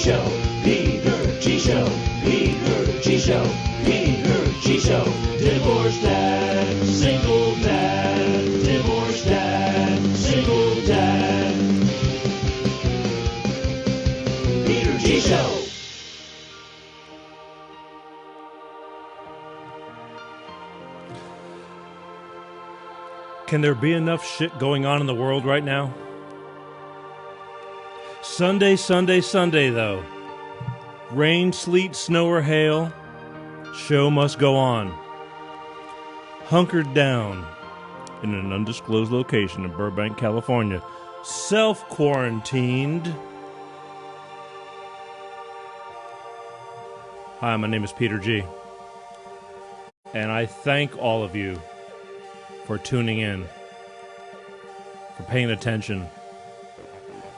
Show, Peter G. Show, Peter G. Show, Peter G. Show. Divorced dad, single dad, divorced dad, single dad. Peter G. Show. Can there be enough shit going on in the world right now? Sunday, though. Rain, sleet, snow, or hail, show must go on. Hunkered down in an undisclosed location in Burbank, California. Self-quarantined. Hi, my name is Peter G. And I thank all of you for tuning in, for paying attention,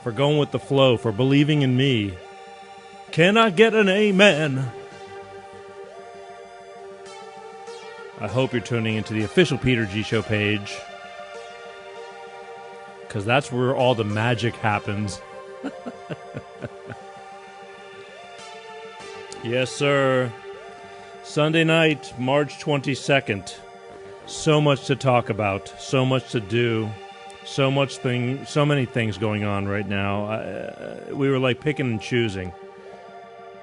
for going with the flow, for believing in me. Can I get an amen? I hope you're tuning into the official Peter G. Show page, because that's where all the magic happens. Yes, sir. Sunday night, March 22nd. So much to talk about, so much to do, so many things going on right now. We were like picking and choosing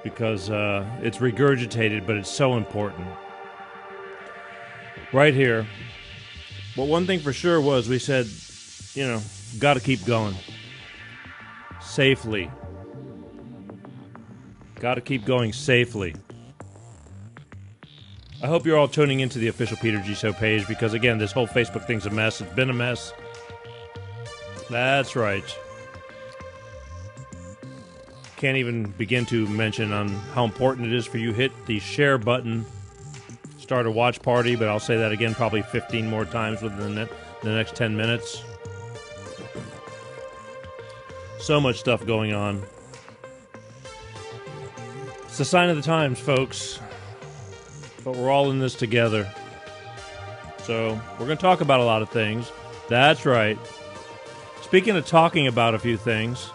because it's regurgitated, but it's so important. Right here. But one thing for sure was we said, got to keep going. Safely. Got to keep going safely. I hope you're all tuning into the official Peter G. Show page because, again, this whole Facebook thing's a mess. It's been a mess. That's right. Can't even begin to mention on how important it is for you hit the share button. Start a watch party, but I'll say that again probably 15 more times within the next 10 minutes. So much stuff going on. It's a sign of the times, folks. But we're all in this together. So we're going to talk about a lot of things. That's right. Speaking of talking about a few things,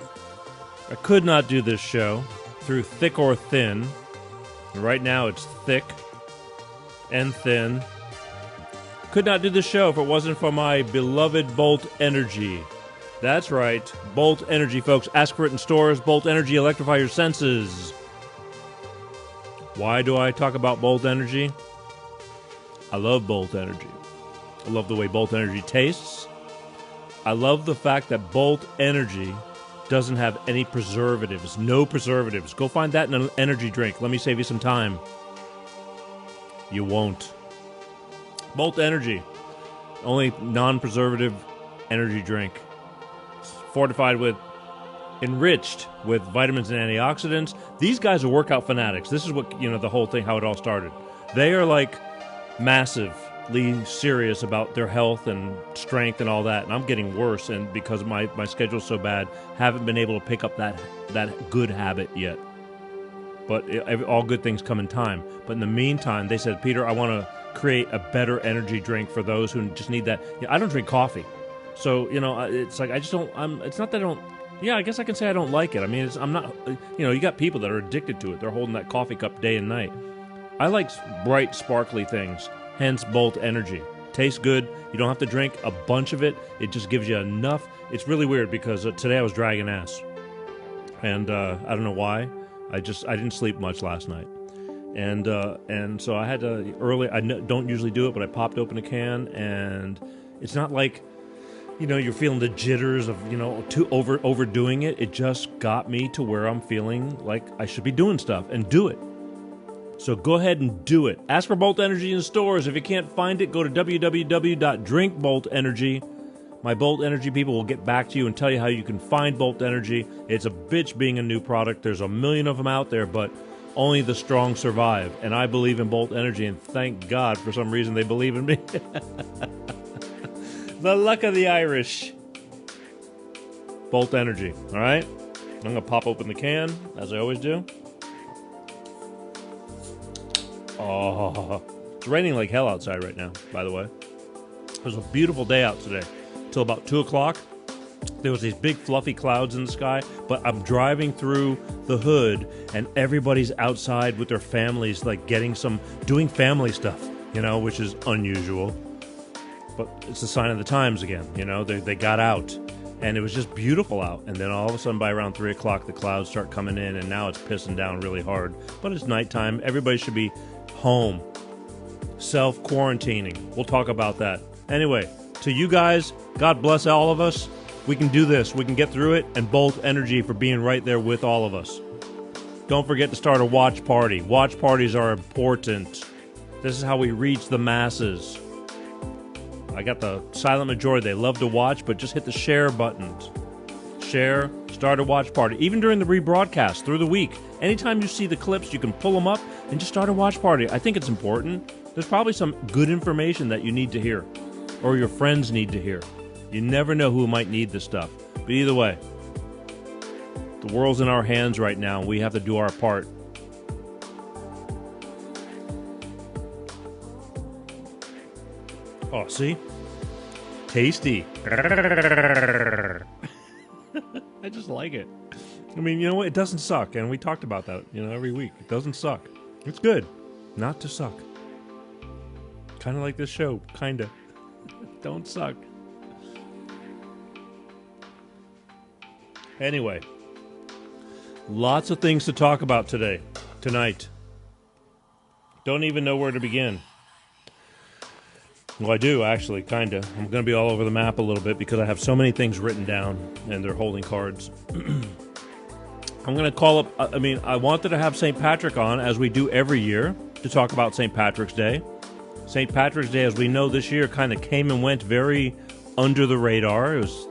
I could not do this show through thick or thin. And right now it's thick and thin. Could not do this show if it wasn't for my beloved Bolt Energy. That's right. Bolt Energy, folks. Ask for it in stores. Bolt Energy, electrify your senses. Why do I talk about Bolt Energy? I love Bolt Energy. I love the way Bolt Energy tastes. I love the fact that Bolt Energy doesn't have any preservatives. No preservatives. Go find that in an energy drink. Let me save you some time. You won't. Bolt Energy. Only non-preservative energy drink. It's fortified with enriched with vitamins and antioxidants. These guys are workout fanatics. This is what, the whole thing, how it all started. They are like massively serious about their health and strength and all that. And I'm getting worse, and because my schedule's so bad, haven't been able to pick up that good habit yet. But all good things come in time. But in the meantime, they said, Peter, I want to create a better energy drink for those who just need that. I don't drink coffee. So, it's like I just don't, it's not that I don't. Yeah, I guess I can say I don't like it. I mean, I'm not, you got people that are addicted to it. They're holding that coffee cup day and night. I like bright, sparkly things, hence Bolt Energy. Tastes good. You don't have to drink a bunch of it. It just gives you enough. It's really weird because today I was dragging ass. And I don't know why. I didn't sleep much last night. And so I had to early, I don't usually do it, but I popped open a can, and it's not like, you're feeling the jitters of, too overdoing it. It just got me to where I'm feeling like I should be doing stuff and do it. So go ahead and do it. Ask for Bolt Energy in stores. If you can't find it, go to www.drinkboltenergy. My Bolt Energy people will get back to you and tell you how you can find Bolt Energy. It's a bitch being a new product. There's a million of them out there, but only the strong survive. And I believe in Bolt Energy, and thank God for some reason they believe in me. The luck of the Irish. Bolt Energy, all right? I'm going to pop open the can, as I always do. Oh, it's raining like hell outside right now, by the way. It was a beautiful day out today. Till about 2 o'clock. there was these big fluffy clouds in the sky, but I'm driving through the hood and everybody's outside with their families, like doing family stuff, which is unusual. But it's a sign of the times again, they got out and it was just beautiful out. And then all of a sudden by around 3 o'clock, the clouds start coming in and now it's pissing down really hard. But it's nighttime. Everybody should be home, self-quarantining. We'll talk about that. Anyway, to you guys, God bless all of us. We can do this. We can get through it. And Bolt Energy for being right there with all of us. Don't forget to start a watch party. Watch parties are important. This is how we reach the masses. I got the silent majority. They love to watch, but just hit the share buttons. Share, start a watch party. Even during the rebroadcast through the week. Anytime you see the clips, you can pull them up and just start a watch party. I think it's important. There's probably some good information that you need to hear or your friends need to hear. You never know who might need this stuff. But either way, the world's in our hands right now, and we have to do our part. Oh, see? Tasty. I just like it. I mean, you know what? It doesn't suck, and we talked about that, every week. It doesn't suck. It's good not to suck. Kind of like this show, kind of. Don't suck. Anyway, lots of things to talk about tonight. Don't even know where to begin. Well, I do, actually, kind of. I'm going to be all over the map a little bit because I have so many things written down, and they're holding cards. I'm going to call up, I wanted to have St. Patrick on, as we do every year, to talk about St. Patrick's Day. St. Patrick's Day, as we know, this year kind of came and went very under the radar. It was,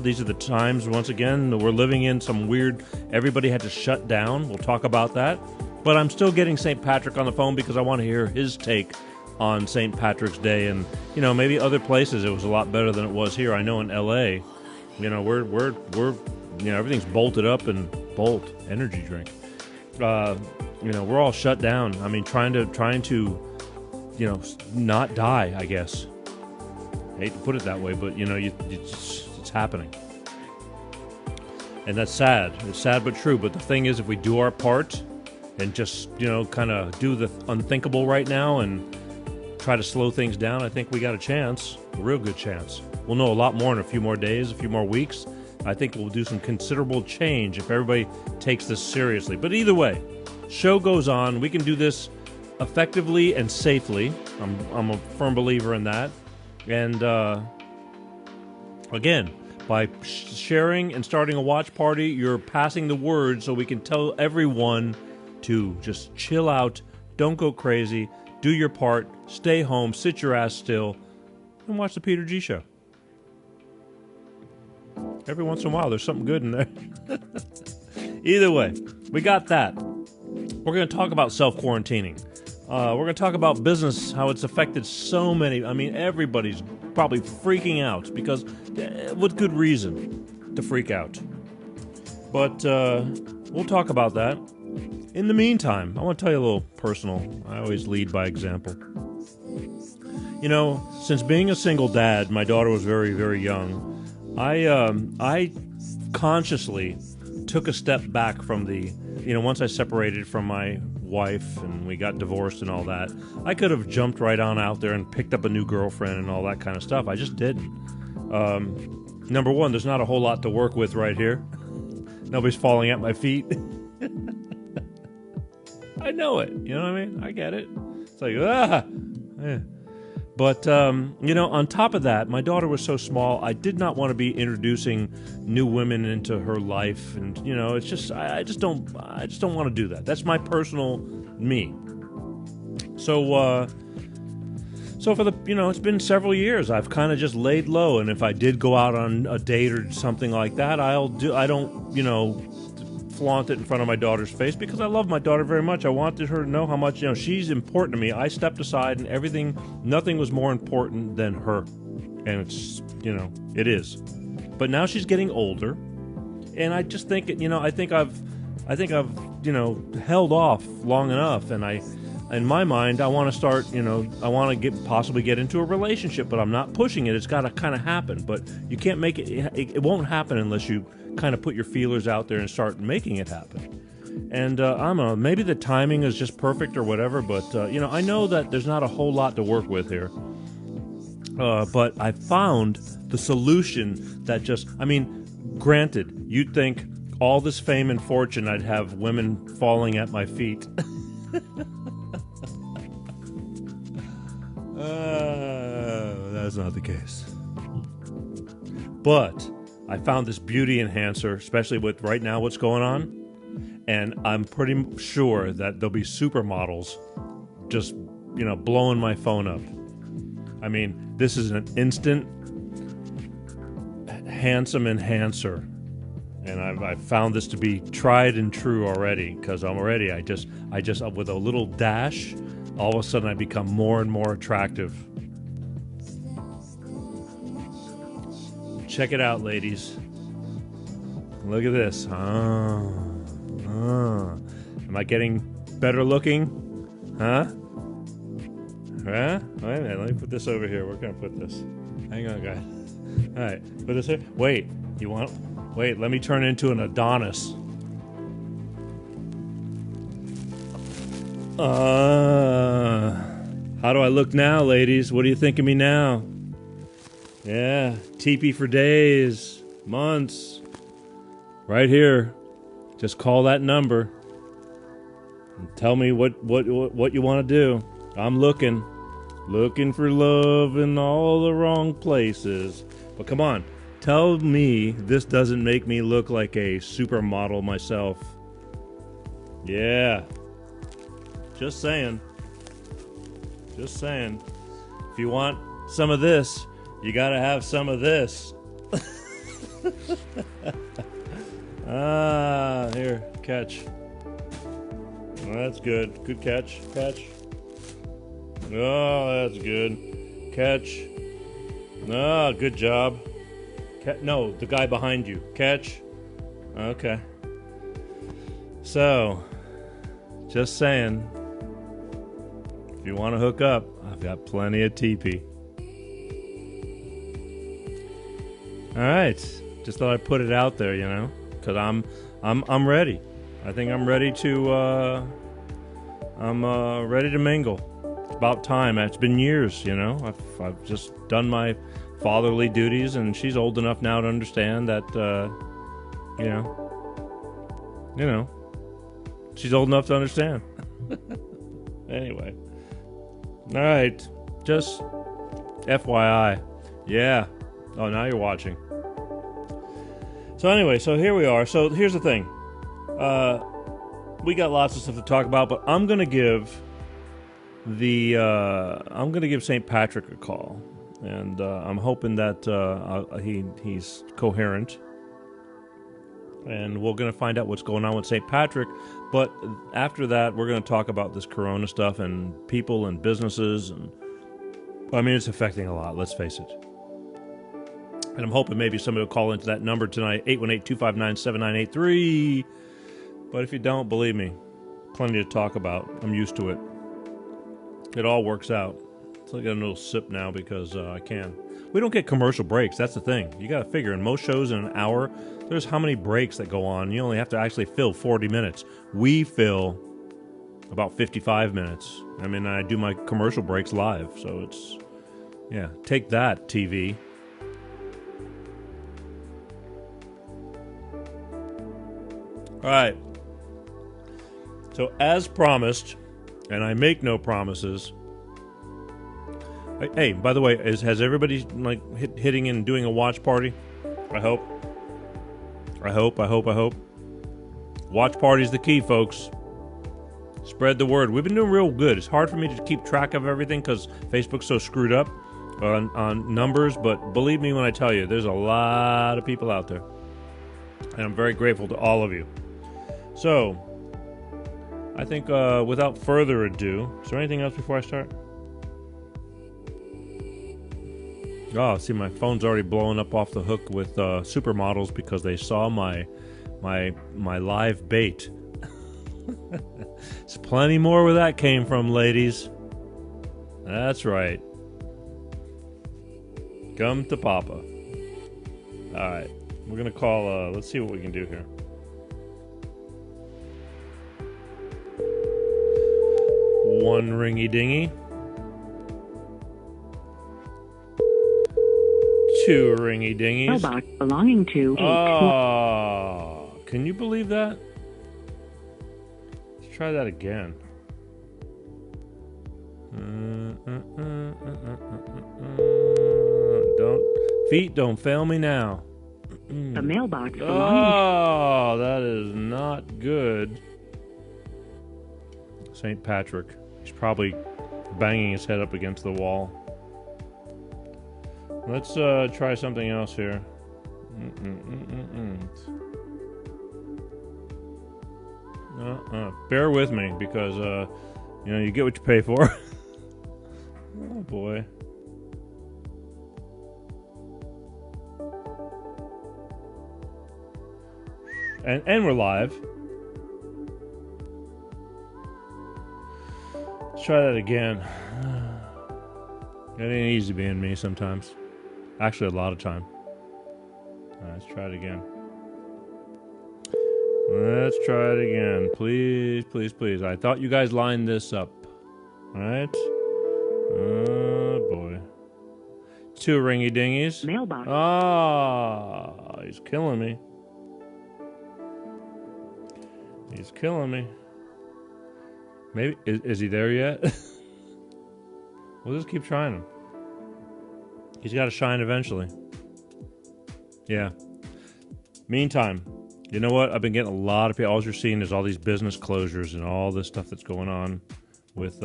these are the times, once again, we're living in some weird, everybody had to shut down. We'll talk about that. But I'm still getting St. Patrick on the phone because I want to hear his take on St. Patrick's Day. And, maybe other places it was a lot better than it was here. I know in L.A., we're everything's bolted up and Bolt energy drink. We're all shut down. I mean, trying to not die, I guess. I hate to put it that way, but, it's happening. And that's sad. It's sad but true. But the thing is, if we do our part and just, kind of do the unthinkable right now and try to slow things down, I think we got a chance, a real good chance. We'll know a lot more in a few more days, a few more weeks. I think we'll do some considerable change if everybody takes this seriously. But either way, show goes on. We can do this effectively and safely. I'm a firm believer in that. And again, by sharing and starting a watch party, you're passing the word so we can tell everyone to just chill out, don't go crazy, do your part, stay home, sit your ass still, and watch the Peter G Show. Every once in a while, there's something good in there. Either way, we got that. We're going to talk about self-quarantining. We're going to talk about business, how it's affected so many. I mean, everybody's probably freaking out because, with good reason to freak out. But we'll talk about that. In the meantime, I want to tell you a little personal. I always lead by example. Since being a single dad, my daughter was very, very young. I consciously took a step back from the, once I separated from my wife and we got divorced and all that, I could have jumped right on out there and picked up a new girlfriend and all that kind of stuff. I just didn't. Number one, there's not a whole lot to work with right here. Nobody's falling at my feet. I know it. You know what I mean? I get it. It's like, yeah. But, on top of that, my daughter was so small, I did not want to be introducing new women into her life. And, it's just, I just don't want to do that. That's my personal me. So for the, it's been several years. I've kind of just laid low. And if I did go out on a date or something like that, I don't, flaunt it in front of my daughter's face because I love my daughter very much. I wanted her to know how much, she's important to me. I stepped aside and nothing was more important than her. And it's, it is. But now she's getting older and I just think, I think I've held off long enough and in my mind, I want to start, I want to possibly get into a relationship, but I'm not pushing it. It's got to kind of happen. But you can't make it. It won't happen unless you kind of put your feelers out there and start making it happen. And I don't know, maybe the timing is just perfect or whatever, but, I know that there's not a whole lot to work with here. But I found the solution that granted, you'd think all this fame and fortune, I'd have women falling at my feet. That's not the case. But I found this beauty enhancer, especially with right now what's going on. And I'm pretty sure that there'll be supermodels just, blowing my phone up. I mean, this is an instant handsome enhancer. And I've found this to be tried and true already, because I just with a little dash, all of a sudden I become more and more attractive. Check it out, ladies. Look at this. Am I getting better looking? Huh? Wait a minute, let me put this over here. Where can I put this? Hang on, guys. Alright, put this here. Wait, let me turn into an Adonis. How do I look now, ladies? What do you think of me now? Yeah, teepee for days, months. Right here. Just call that number and tell me what you want to do. I'm looking for love in all the wrong places. But come on, tell me this doesn't make me look like a supermodel myself. Yeah. Just saying. If you want some of this, you gotta have some of this. Here, catch. Oh, that's good. Good catch. Oh, that's good. Catch. Oh, good job. No, the guy behind you. Catch. Okay. So, just saying, if you want to hook up, I've got plenty of TP. All right. Just thought I'd put it out there, because I'm ready. I think I'm ready to ready to mingle. It's about time. It's been years, I've just done my fatherly duties, and she's old enough now to understand that she's old enough to understand. Anyway. All right. Just FYI. Yeah. Oh, now you're watching. So anyway, so here we are. So here's the thing. We got lots of stuff to talk about, but I'm gonna give St. Patrick a call, and I'm hoping that he's coherent, and we're gonna find out what's going on with St. Patrick. But after that, we're gonna talk about this Corona stuff and people and businesses, and it's affecting a lot. Let's face it. And I'm hoping maybe somebody will call into that number tonight, 818-259-7983. But if you don't, believe me, plenty to talk about. I'm used to it. It all works out. So I got a little sip now because I can. We don't get commercial breaks. That's the thing. You got to figure in most shows in an hour, there's how many breaks that go on. You only have to actually fill 40 minutes. We fill about 55 minutes. I do my commercial breaks live. So it's, take that, TV. All right. So as promised, and I make no promises. Hey, by the way, has everybody hitting and doing a watch party? I hope. Watch party's the key, folks. Spread the word. We've been doing real good. It's hard for me to keep track of everything because Facebook's so screwed up on numbers, but believe me when I tell you, there's a lot of people out there. And I'm very grateful to all of you. So, I think without further ado, is there anything else before I start? Oh, see, my phone's already blowing up off the hook with supermodels because they saw my live bait. There's plenty more where that came from, ladies. That's right. Come to Papa. All right. We're going to call, let's see what we can do here. One ringy dingy. Two ringy dingies. Mailbox belonging to Oh, can you believe that? Let's try that again. Don't fail me now. the mailbox belonging Oh, that is not good. St. Patrick. He's probably banging his head up against the wall. Let's try something else here. Bear with me because you get what you pay for. Oh boy. And we're live. Let's try that again. It ain't easy being me sometimes. Actually, a lot of time. All right, let's try it again. Let's try it again. Please, please, please. I thought you guys lined this up. All right? Oh, boy. Two ringy dingies. mailbox. Ah, he's killing me. He's killing me. Maybe is he there yet? We'll just keep trying him. He's got to shine eventually. Yeah. Meantime, you know what? I've been getting a lot of people. All you're seeing is all these business closures and all this stuff that's going on with.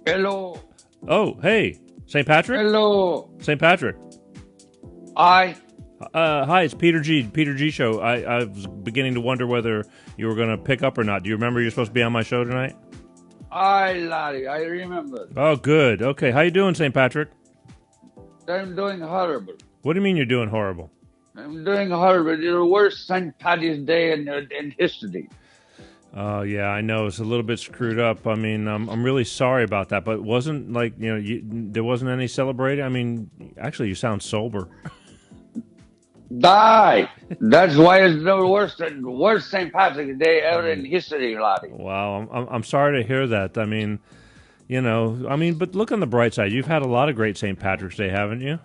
Hello. Oh, hey, St. Patrick. Hello. St. Patrick. Hi. Hi, it's Peter G. Peter G. Show. I was beginning to wonder whether you were going to pick up or not. Do you remember you're supposed to be on my show tonight? Hi, laddie. I remember. Oh, good. Okay, how you doing, St. Patrick? I'm doing horrible. What do you mean you're doing horrible? I'm doing horrible. It's the worst St. Paddy's Day in history. Oh, yeah, I know. It's a little bit screwed up. I mean, I'm really sorry about that, but it wasn't like, there wasn't any celebrating. I mean, actually, you sound sober. Die. That's why it's the worst St. Patrick's Day ever in history, laddie. Wow, I'm sorry to hear that. I mean, but look on the bright side. You've had a lot of great St. Patrick's Day, haven't you?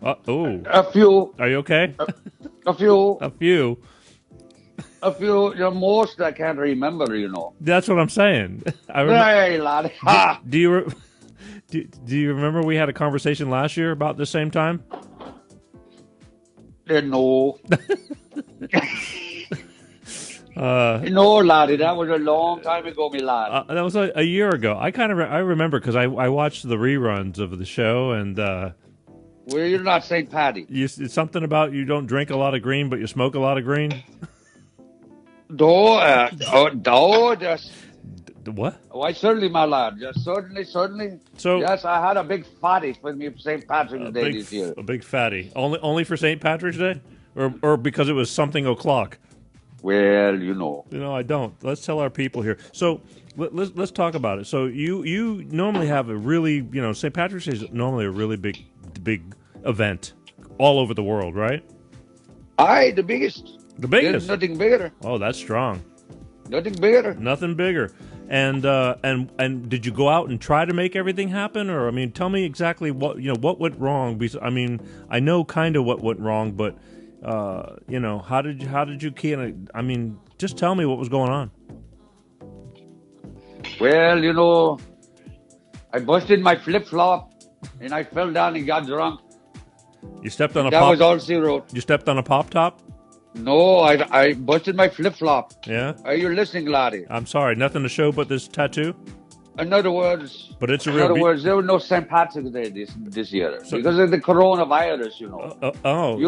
Oh. A few. Are you okay? A few. A few. A few. The most I can't remember, That's what I'm saying. Hey, laddie. Ha! Do you remember we had a conversation last year about the same time? No. No, laddie. That was a long time ago, me lad. That was a year ago. I remember because I watched the reruns of the show and. Well, you're not St. Paddy. It's something about you don't drink a lot of green, but you smoke a lot of green. Just. What? Why, certainly, my lad. Just certainly. So yes, I had a big fatty for me for St. Patrick's Day this year. A big fatty. Only for St. Patrick's Day, or because it was something o'clock. Well, I don't. Let's tell our people here. So let's talk about it. So you normally have a really St. Patrick's Day is normally a really big event all over the world, right? Aye, the biggest. The biggest. There's nothing bigger. Oh, that's strong. Nothing bigger. Nothing bigger. And did you go out and try to make everything happen, or tell me exactly what went wrong? Because I know kind of what went wrong, but how did you just tell me what was going on. Well, I busted my flip flop and I fell down and got drunk. You stepped on that was all zero. You stepped on a pop top? No, I busted my flip flop. Yeah. Are you listening, laddie? I'm sorry, nothing to show but this tattoo. In other words, But it's a in real. other words, there was no St. Patrick's Day this year So- because of the coronavirus. You know, oh, you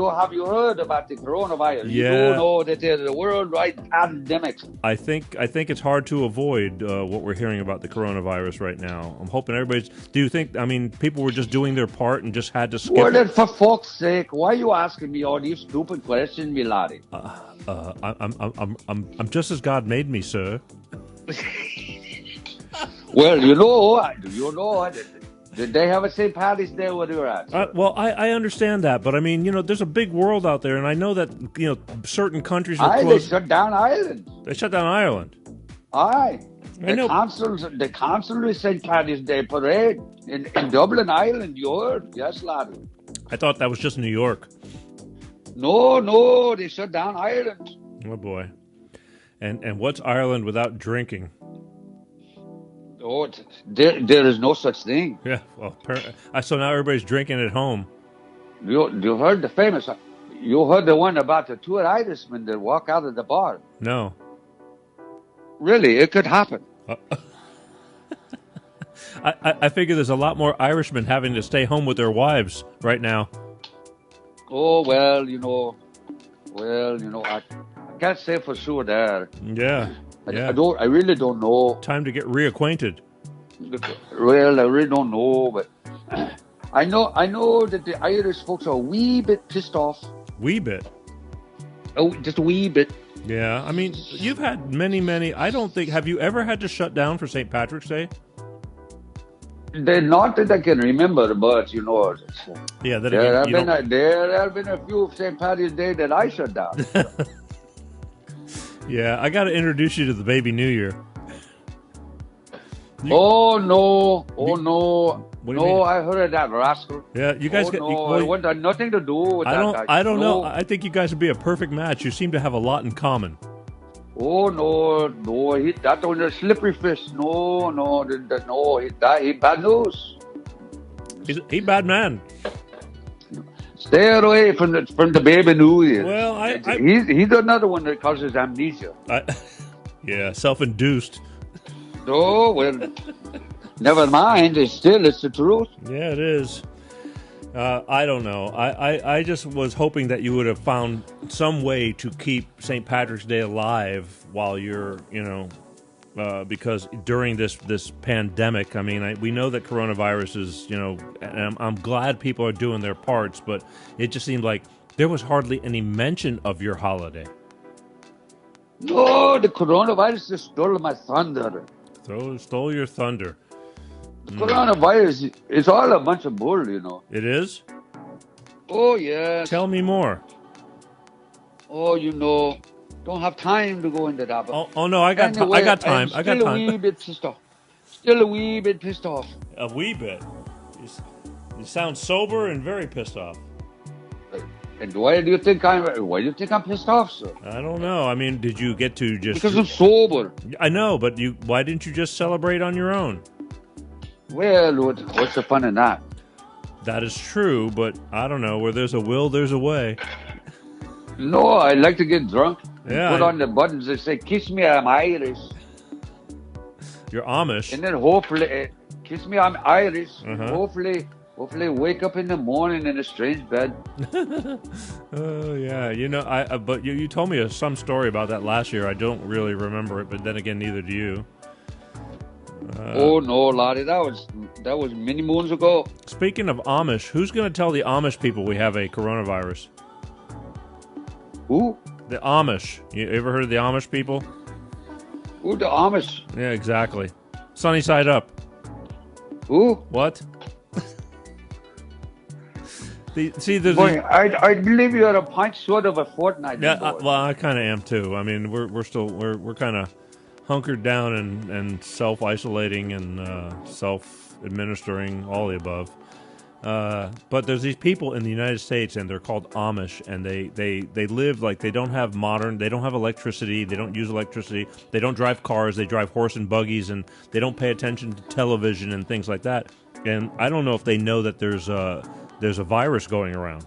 have you heard about the coronavirus? You Yeah. do know that there's a worldwide pandemic. I think it's hard to avoid what we're hearing about the coronavirus right now. I'm hoping everybody's. Do you think? I mean, people were just doing their part and just had to skip. Well, it? then, for fuck's sake, why are you asking me all these stupid questions, Milady? I'm just as God made me, sir. Well, you know, did they have a St. Patrick's Day where you're at? Well, I understand that, but I mean, there's a big world out there, and I know that certain countries are Aye, they closed. shut down Ireland. They shut down Ireland. Aye. I know. The consul St. Patrick's Day parade in Dublin, Ireland. You heard? Yes, lad. I thought that was just New York. No, they shut down Ireland. Oh boy. And what's Ireland without drinking? Oh, there is no such thing. Yeah. Well, so now everybody's drinking at home. You heard the famous? You heard the one about the two Irishmen that walk out of the bar? No. Really, it could happen. I figure there's a lot more Irishmen having to stay home with their wives right now. Oh well, I can't say for sure there. Yeah. Yeah. I really don't know. Time to get reacquainted. Well, I really don't know, but I know that the Irish folks are a wee bit pissed off. Wee bit. Oh, just a wee bit. Yeah. I mean, you've had many. I don't think. Have you ever had to shut down for St. Patrick's Day? They're not that I can remember, but Yeah. there have been a few St. Patrick's Day that I shut down. Yeah, I got to introduce you to the Baby New Year. Oh no! What do you mean? No, I heard of that rascal. Yeah, you guys it had nothing to do with that guy. I don't know. I think you guys would be a perfect match. You seem to have a lot in common. Oh no! That was a slippery fish. No, he bad news. He's bad man. Stay away from the Baby New Year. Well, he's another one that causes amnesia. Yeah, self-induced. Oh well, never mind. It's the truth. Yeah, it is. I don't know. I just was hoping that you would have found some way to keep St. Patrick's Day alive while you're, because during this pandemic, I mean, we know that coronavirus is, and I'm glad people are doing their parts, but it just seemed like there was hardly any mention of your holiday. No, the coronavirus just stole my thunder. Stole your thunder. The coronavirus is all a bunch of bull, It is? Oh, yes. Tell me more. Oh, don't have time to go into that. But oh no, I got time. I'm still a wee bit pissed off. Still a wee bit pissed off. A wee bit? You sound sober and very pissed off. And why do you think I'm pissed off, sir? I don't know. I mean, did you get to just... Because I'm sober. I know, but why didn't you just celebrate on your own? Well, what's the fun in that? That is true, but I don't know. Where there's a will, there's a way. No, I like to get drunk. Yeah, put on the buttons that say, "Kiss me, I'm Irish." You're Amish. And then hopefully, kiss me, I'm Irish. Uh-huh. Hopefully wake up in the morning in a strange bed. Oh yeah, but you told me some story about that last year. I don't really remember it, but then again, neither do you. Oh no, laddie, that was many moons ago. Speaking of Amish, who's going to tell the Amish people we have a coronavirus? Who? The Amish. You ever heard of the Amish people? Who the Amish? Yeah, exactly. Sunny side up. Who? What? There's Boy, I believe you're a pint short of a fortnight. Yeah, well, I kind of am too. I mean, we're still kind of hunkered down and self-isolating and self-administering, all the above. But there's these people in the United States, and they're called Amish, and they live like they don't have electricity, they don't use electricity, they don't drive cars, they drive horse and buggies, and they don't pay attention to television and things like that. And I don't know if they know that there's a virus going around.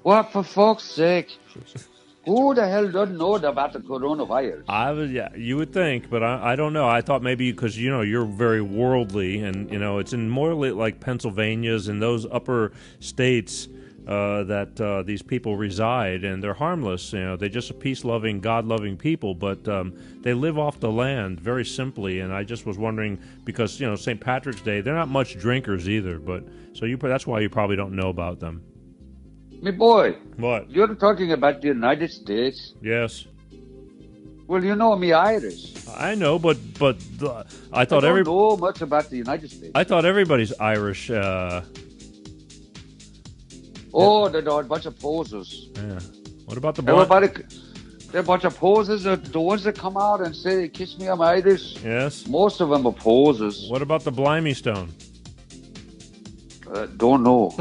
What, for fuck's sake? Who the hell doesn't know about the coronavirus? Yeah, you would think, but I don't know. I thought maybe because you're very worldly, and it's in more like Pennsylvania's and those upper states that these people reside, and they're harmless. They're just a peace-loving, God-loving people, but they live off the land very simply. And I just was wondering because St. Patrick's Day, they're not much drinkers either, but that's why you probably don't know about them. Me boy, What? you're talking about the United States. Yes. Well, you know me Irish. I know, but I thought I don't know much about the United States. I thought everybody's Irish. Oh, they're a bunch of posers. Yeah. What about the They're a bunch of posers. The ones that come out and say, "Kiss me, I'm Irish." Yes. Most of them are posers. What about the Blimey Stone? Don't know.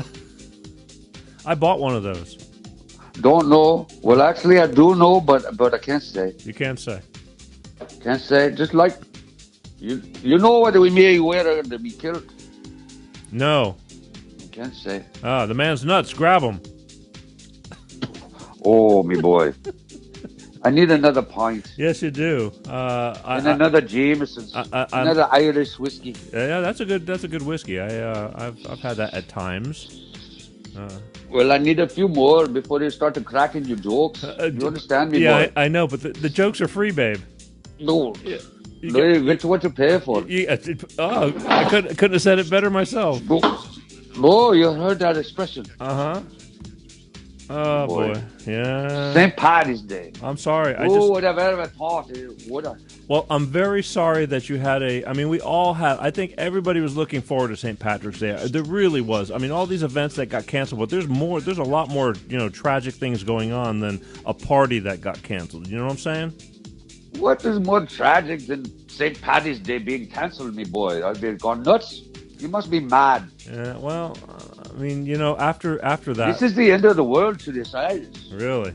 I bought one of those. Don't know. Well, actually, I do know, but I can't say. You can't say. Can't say. Just like you know what we may wear to be killed. No. Can't say. The man's nuts. Grab him. Oh, me boy. I need another pint. Yes, you do. And another Jameson's. Another Irish whiskey. Yeah, that's a good whiskey. I've had that at times. Well, I need a few more before you start to cracking your jokes. You understand me, yeah, boy? I know, but the jokes are free, babe. No. You get what you pay for. I couldn't have said it better myself. No, you heard that expression. Uh-huh. Oh, boy. Yeah. St. Paddy's Day. I'm sorry. Would have ever thought it would have. Well, I'm very sorry that you had we all had, I think everybody was looking forward to St. Patrick's Day. There really was. I mean, all these events that got canceled, but there's a lot more, tragic things going on than a party that got canceled. You know what I'm saying? What is more tragic than St. Paddy's Day being canceled, me boy? I've been gone nuts. You must be mad. Yeah, well, after that... This is the end of the world to this Irish. Really?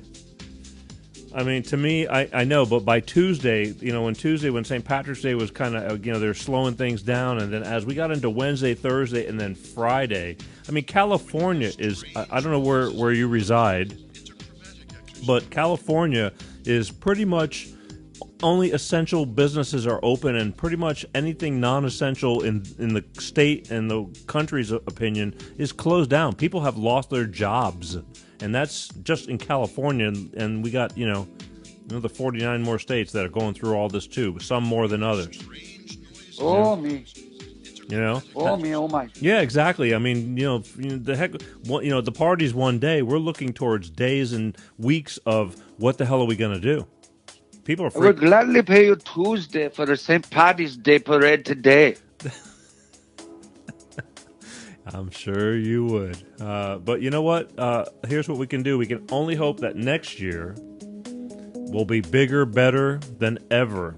I mean, to me, I know, but by Tuesday, when St. Patrick's Day was kind of, they're slowing things down, and then as we got into Wednesday, Thursday, and then Friday, I mean, California is, I don't know where you reside, but California is pretty much only essential businesses are open, and pretty much anything non-essential in the state and the country's opinion is closed down. People have lost their jobs, and that's just in California. And we got the 49 more states that are going through all this too. Some more than others. Oh me. Oh me, oh my. Yeah, exactly. I mean, the heck, the party's one day. We're looking towards days and weeks of what the hell are we going to do? People are I would gladly pay you Tuesday for the St. Paddy's Day parade today. I'm sure you would. But you know what? Here's what we can do. We can only hope that next year will be bigger, better than ever.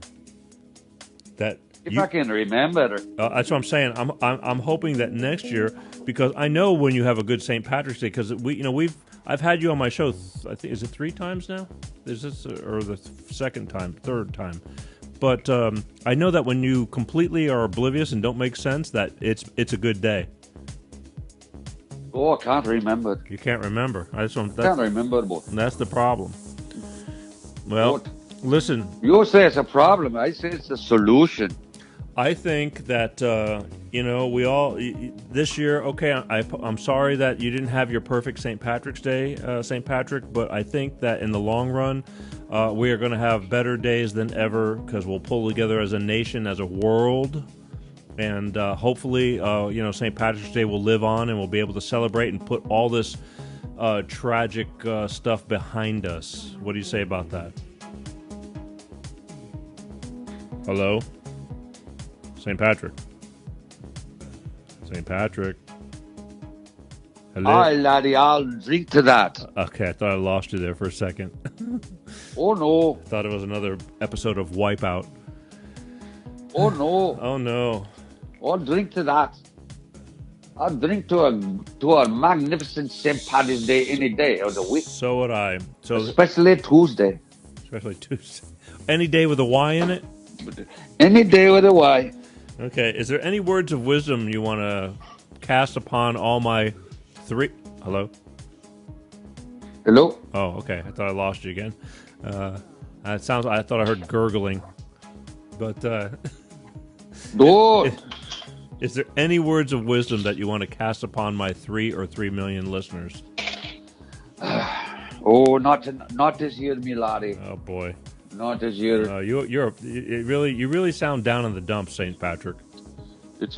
If I can remember. That's what I'm saying. I'm hoping that next year, because I know when you have a good St. Patrick's Day, because I've had you on my show. I think is it 3 times now? Is this or the third time? But I know that when you completely are oblivious and don't make sense, that it's a good day. Oh, I can't remember. You can't remember. Can't remember. Boy. That's the problem. Well, listen. You say it's a problem. I say it's a solution. I think that we all this year. Okay, I'm sorry that you didn't have your perfect St. Patrick's Day, St. Patrick. But I think that in the long run, we are going to have better days than ever because we'll pull together as a nation, as a world, and hopefully, St. Patrick's Day will live on, and we'll be able to celebrate and put all this tragic stuff behind us. What do you say about that? Hello? St. Patrick. St. Patrick. Hello? Aye, laddie, I'll drink to that. Okay, I thought I lost you there for a second. Oh, no. Thought it was another episode of Wipeout. Oh, no. Oh, no. I'll drink to that. I'll drink to a magnificent St. Paddy's Day any day of the week. So would I. Especially Tuesday. Especially Tuesday. Any day with a Y in it? Any day with a Y. Okay, is there any words of wisdom you want to cast upon all my 3... Hello? Hello? Oh, okay. I thought I lost you again. It sounds. I thought I heard gurgling. But Don't. is there any words of wisdom that you want to cast upon my 3 or 3 million listeners? Oh, not this year, me laddie. Oh boy. Not this year. You really sound down in the dumps, St. Patrick. It's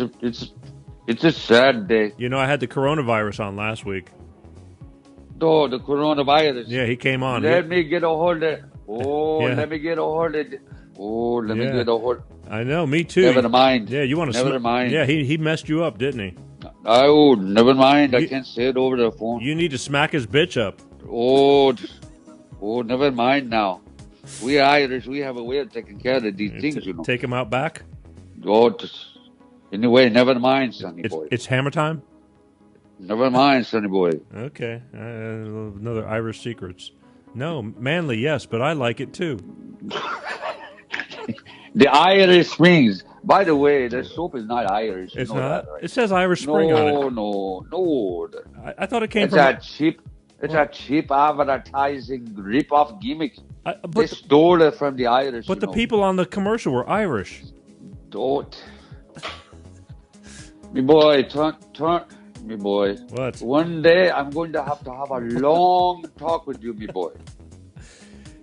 a sad day. You know, I had the coronavirus on last week. Oh, the coronavirus. Yeah, he came on. Let me get a hold of it. Oh, Yeah. let me get a hold of it. Oh, let me get a hold. I know, me too. Never mind. Yeah, you want to? Never mind. Yeah, he messed you up, didn't he? Oh, never mind. I can't say it over the phone. You need to smack his bitch up. Oh, never mind now. We Irish, we have a way of taking care of these things, you know. Take him out back. Oh, anyway, never mind, sonny boy. It's hammer time. Never mind, sonny boy. Okay, another Irish secrets. No, manly, yes, but I like it too. The Irish Springs. By the way, the soap is not Irish. It's you know not. that, right? It says Irish Spring on it. No. I thought it came It's from. a cheap. It's a cheap advertising rip-off gimmick. They But stole it from the Irish. the people on the commercial were Irish. Don't. Me boy, turn. Me boy. What? One day I'm going to have a long talk with you, me boy.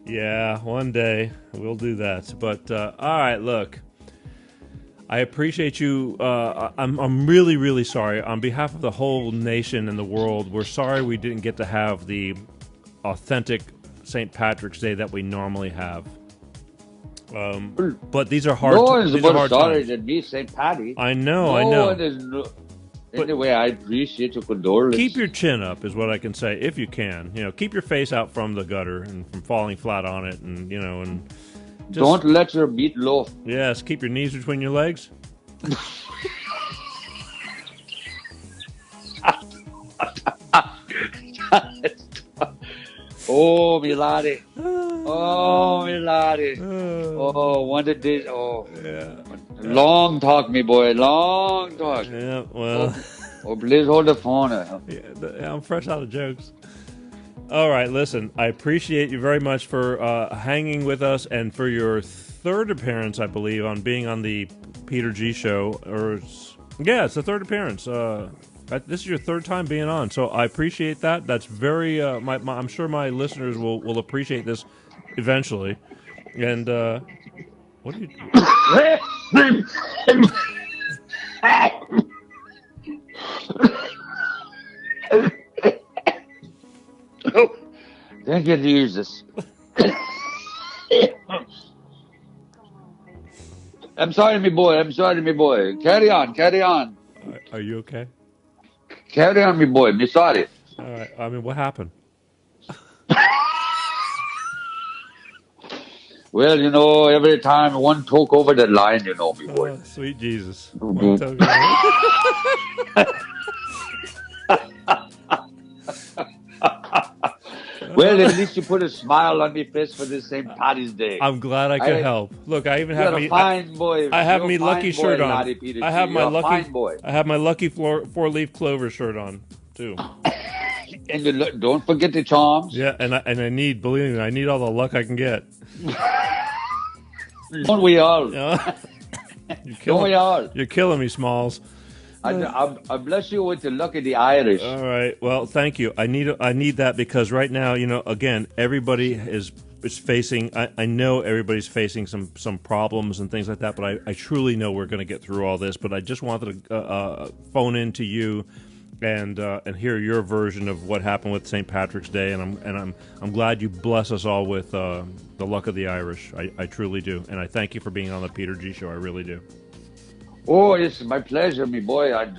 Yeah, one day we'll do that. But all right, look. I appreciate you. I'm really, really sorry. On behalf of the whole nation and the world, we're sorry we didn't get to have the authentic St. Patrick's Day that we normally have. But these are hard. No one's these are more hard sorry times. than me, St. Patty. I know. No one is. Anyway, I appreciate your condolence. Keep your chin up, is what I can say, if you can. You know, keep your face out from the gutter and from falling flat on it, and and. Just, don't let your meat loaf. Yes, keep your knees between your legs. Oh, me laddie. Oh, me laddie. Oh, one of these. Oh, Yeah. long talk, me boy. Long talk. Yeah, well. Oh, please hold the phone. Yeah, I'm fresh out of jokes. All right, listen, I appreciate you very much for hanging with us and for your third appearance, I believe, on being on the Peter G Show. It's the third appearance. This is your third time being on, so I appreciate that. That's very. I'm sure my listeners will appreciate this eventually. And what do you? Don't get to use this. I'm sorry, me boy. Carry on. Are you okay? Carry on, me boy. Me sorry. All right. I mean, what happened? Well, every time one took over the line, me boy. Oh, sweet Jesus. Mhm. Well, at least you put a smile on me face for this St. Patty's Day. I'm glad I could help. Look, I even have You're a fine boy. I have You're me a lucky fine shirt boy, on. Laddie Peter I have G. my You're a lucky fine boy. I have my lucky four-leaf clover shirt on too. And don't forget the charms. Yeah, and I need, believe me, I need all the luck I can get. Don't we all? You're killing me, Smalls. I bless you with the luck of the Irish. All right. Well, thank you. I need that because right now, again, everybody is facing. I know everybody's facing some problems and things like that, but I truly know we're going to get through all this. But I just wanted to phone in to you and hear your version of what happened with St. Patrick's Day, and I'm glad you bless us all with the luck of the Irish. I truly do, and I thank you for being on the Peter G Show. I really do. Oh, it's my pleasure, me boy. I'm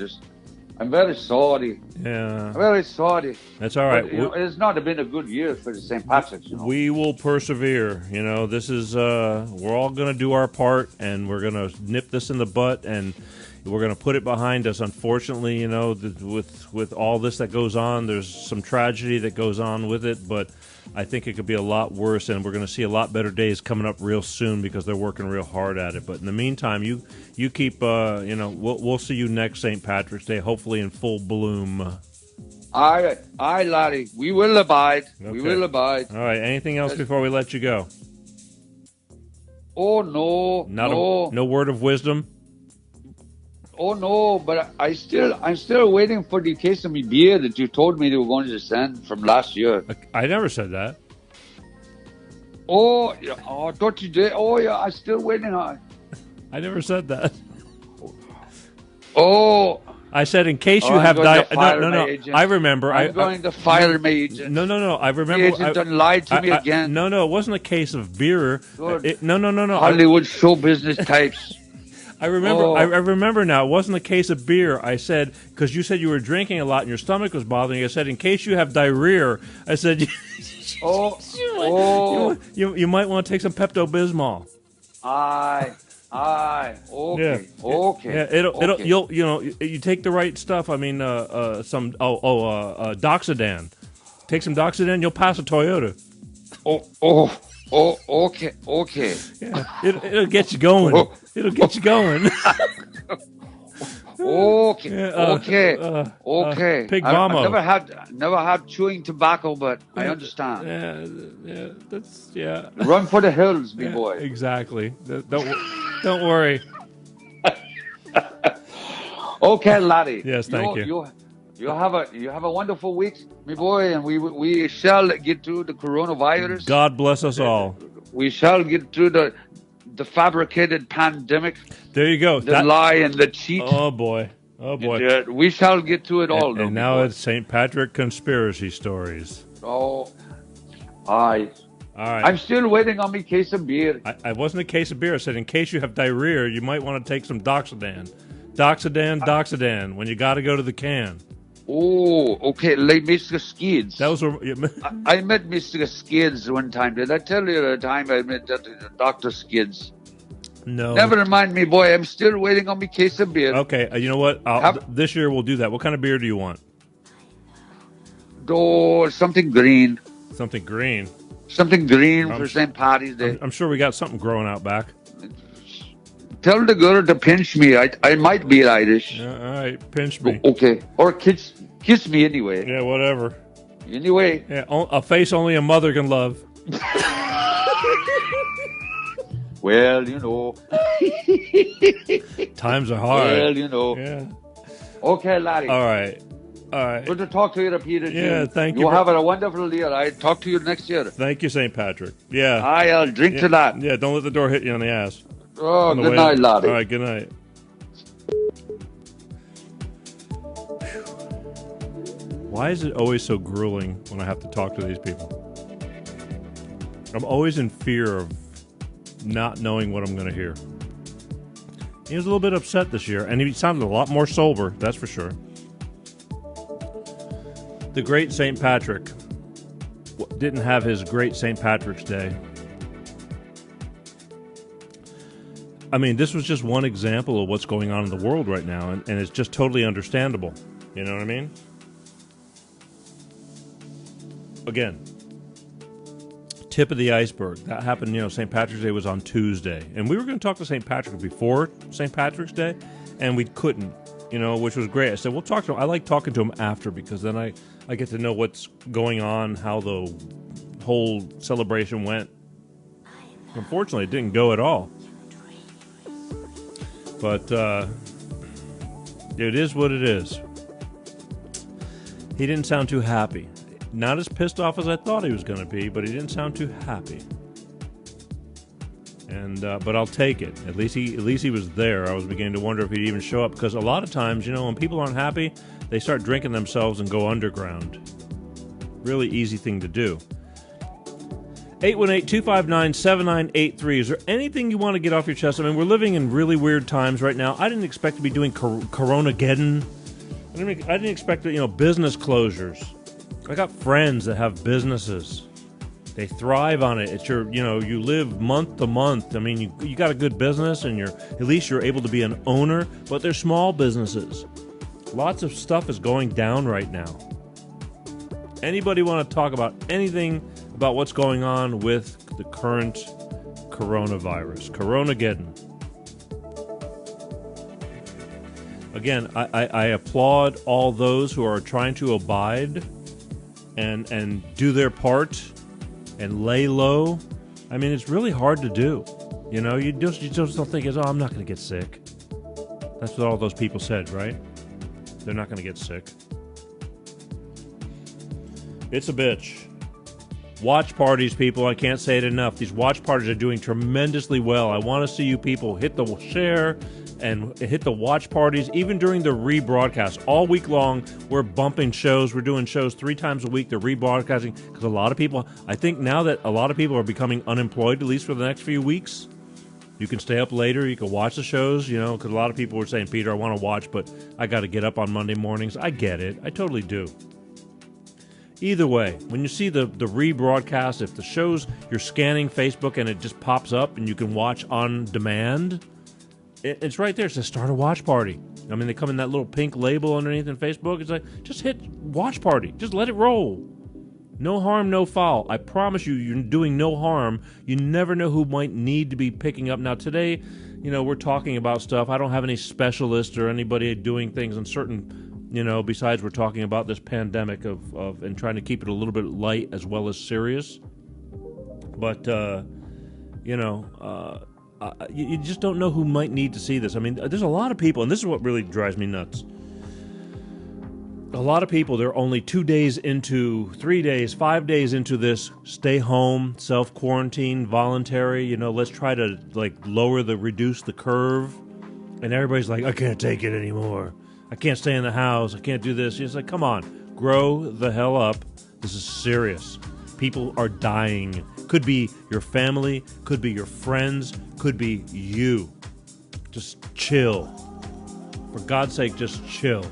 very sorry. Yeah. I'm very sorry. That's all right. But, it's not been a good year for the St. Patrick's. We will persevere. This is we're all going to do our part, and we're going to nip this in the butt, and we're going to put it behind us. Unfortunately, with all this that goes on, there's some tragedy that goes on with it, but I think it could be a lot worse, and we're going to see a lot better days coming up real soon because they're working real hard at it. But in the meantime, you keep, we'll see you next St. Patrick's Day, hopefully in full bloom. Aye, laddie. We will abide. We Okay. will abide. All right. Anything else Yes. before we let you go? Oh no, no. No word of wisdom. Oh no, but I'm still waiting for the case of me beer that you told me they were going to send from last year. I never said that. Oh, yeah, oh, don't you dare? Oh yeah, I'm still waiting on. I never said that. Oh, I said in case you I'm have going to no, fire no, no. my agent. I remember. I'm going to fire my agent. No. I The remember. agent done lied to me again. No. It wasn't a case of beer. Good. No. Hollywood show business types. I remember. Oh. I remember now. It wasn't a case of beer. I said because you said you were drinking a lot and your stomach was bothering you. I said in case you have diarrhea. I said you might want to take some Pepto Bismol. Aye. Okay. Yeah. Okay. Yeah, it'll you take the right stuff. I mean, some Doxadan. Take some Doxadan. You'll pass a Toyota. Okay. Yeah, it'll get you going. Oh. It'll get you going. Okay. Yeah, Okay. Pig I Vamo. never had chewing tobacco, but I understand. Yeah. Run for the hills, me Yeah, boy. Exactly. Don't worry. Okay, laddie. Yes, thank you. You have a wonderful week, me boy, and we shall get through the coronavirus. God bless us all. We shall get through the fabricated pandemic, There you go. the lie and the cheat. Oh boy. Yeah, we shall get through it all. And now it's St. Patrick conspiracy stories. Oh, aye. All right. I'm still waiting on me case of beer. I wasn't a case of beer. I said in case you have diarrhea, you might want to take some Doxadan. Doxadan. When you got to go to the can. Oh, okay, like Mr. Skids. That was I met Mr. Skids one time. Did I tell you the time I met Dr. Skids? No. Never mind me, boy. I'm still waiting on me case of beer. Okay, you know what? This year we'll do that. What kind of beer do you want? Oh, something green. Something green. Something green for St. Patty's Day. I'm sure we got something growing out back. Tell the girl to pinch me. I might be Irish. All right, pinch me. Okay. Or kiss me anyway. Yeah, whatever. Anyway. Yeah, a face only a mother can love. Well, you know. Times are hard. Well, you know. Yeah. Okay, laddie. All right. Good to talk to you, Peter. Yeah, thank you. You have a wonderful year. I talk to you next year. Thank you, St. Patrick. Yeah. I'll drink to that. Yeah, don't let the door hit you on the ass. Oh, good night, laddie. All right, good night. Why is it always so grueling when I have to talk to these people? I'm always in fear of not knowing what I'm going to hear. He was a little bit upset this year, and he sounded a lot more sober, that's for sure. The great St. Patrick didn't have his great St. Patrick's Day. I mean, this was just one example of what's going on in the world right now, and it's just totally understandable. You know what I mean? Again, tip of the iceberg. That happened, St. Patrick's Day was on Tuesday. And we were going to talk to St. Patrick before St. Patrick's Day, and we couldn't, which was great. I said, we'll talk to him. I like talking to him after because then I get to know what's going on, how the whole celebration went. Unfortunately, it didn't go at all. But it is what it is. He didn't sound too happy. Not as pissed off as I thought he was going to be, but he didn't sound too happy. And but I'll take it. At least he was there. I was beginning to wonder if he'd even show up because a lot of times, when people aren't happy, they start drinking themselves and go underground. Really easy thing to do. 818-259-7983. Is there anything you want to get off your chest? I mean, we're living in really weird times right now. I didn't expect to be doing Coronageddon. I didn't expect business closures. I got friends that have businesses. They thrive on it. It's your, you live month to month. I mean, you got a good business and at least you're able to be an owner, but they're small businesses. Lots of stuff is going down right now. Anybody want to talk about anything about what's going on with the current coronavirus? Coronageddon. again, I applaud all those who are trying to abide and do their part and lay low. I mean, it's really hard to do. You know, you just don't think, I'm not going to get sick. That's what all those people said, right? They're not going to get sick. It's a bitch. Watch parties, people. I can't say it enough. These watch parties are doing tremendously well. I want to see you people hit the share and hit the watch parties, even during the rebroadcast. All week long, we're bumping shows. We're doing shows 3 times a week. They're rebroadcasting because a lot of people, I think now that a lot of people are becoming unemployed, at least for the next few weeks, you can stay up later. You can watch the shows, you know, because a lot of people were saying, Peter, I want to watch, but I got to get up on Monday mornings. I get it. I totally do. Either way, when you see the rebroadcast, if the shows, you're scanning Facebook and it just pops up and you can watch on demand, it's right there. It says start a watch party. I mean, they come in that little pink label underneath in Facebook. It's like, just hit watch party. Just let it roll. No harm, no foul. I promise you, you're doing no harm. You never know who might need to be picking up. Now, today, you know, we're talking about stuff. I don't have any specialists or anybody doing things in certain, you know, besides we're talking about this pandemic of and trying to keep it a little bit light as well as serious. But, you know, you just don't know who might need to see this. I mean, there's a lot of people, and this is what really drives me nuts. A lot of people, they're only 2 days into, 3 days, 5 days into this stay home, self-quarantine, voluntary, you know, let's try to, like, reduce the curve. And everybody's like, I can't take it anymore. I can't stay in the house. I can't do this. It's like, come on, grow the hell up. This is serious. People are dying. Could be your family, could be your friends, could be you. Just chill. For God's sake, just chill.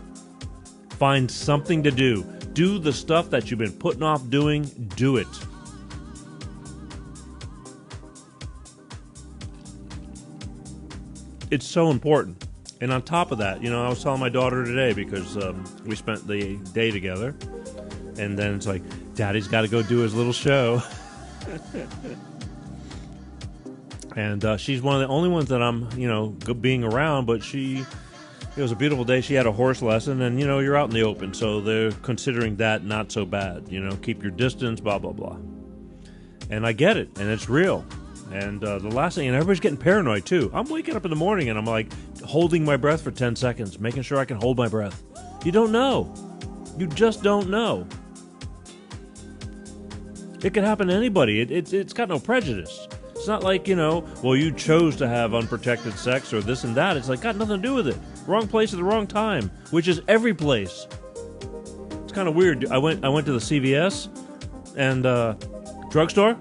Find something to do. Do the stuff that you've been putting off doing. Do it. It's so important. And on top of that, you know, I was telling my daughter today because we spent the day together. And then it's like, Daddy's got to go do his little show. And she's one of the only ones that I'm, you know, being around. But it was a beautiful day. She had a horse lesson. And, you know, you're out in the open. So they're considering that not so bad. You know, keep your distance, blah, blah, blah. And I get it. And it's real. And the last thing, and everybody's getting paranoid too. I'm waking up in the morning and I'm like holding my breath for 10 seconds, making sure I can hold my breath. You don't know. You just don't know. It could happen to anybody. It's got no prejudice. It's not like, you know, well, you chose to have unprotected sex or this and that. It's like, got nothing to do with it. Wrong place at the wrong time, which is every place. It's kind of weird. I went to the CVS and drugstore.